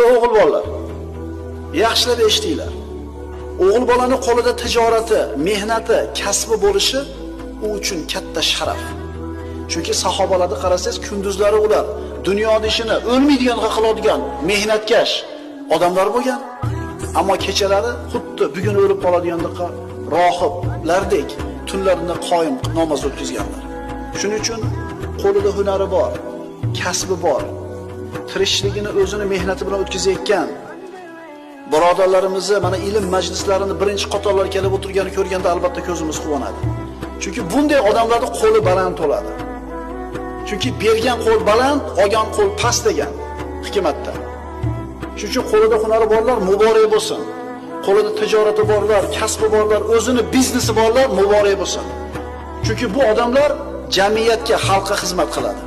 Ey o'g'il bolalar, yaxshilab eshitinglar. O'g'il bolaning qo'lida tijorati, mehnati, kasbi bo'lishi u uchun katta sharaf. Chunki sahobalarni qarasangiz, kunduzlari ular dunyoning ishini o'lmaydigan qiladigan mehnatkash odamlar bo'lgan. Ammo kechalari xuddi bugun o'lib qoladigandek rohiblardek tunlarini qoyim namoz o'tkazganlar. Shuning uchun qo'lida hunari bor, kasbi bor, tirishligini o'zini mehnati bilan o'tkazayotgan birodarlarimizni mana ilm majlislarini birinchi qatorlarga kelib o'tirganini ko'rganda albatta ko'zimiz quvonadi. Chunki bunday odamlarning qo'li baland bo'ladi. Chunki bergan qo'l baland, olgan qo'l past degan hikmatda. Shuning uchun qo'lida hunari borlar muborak bo'lsin. Qo'lida tijorati borlar, kasbi borlar, o'zini biznesi borlar muborak bo'lsin. Chunki bu odamlar jamiyatga, xalqqa xizmat qiladi.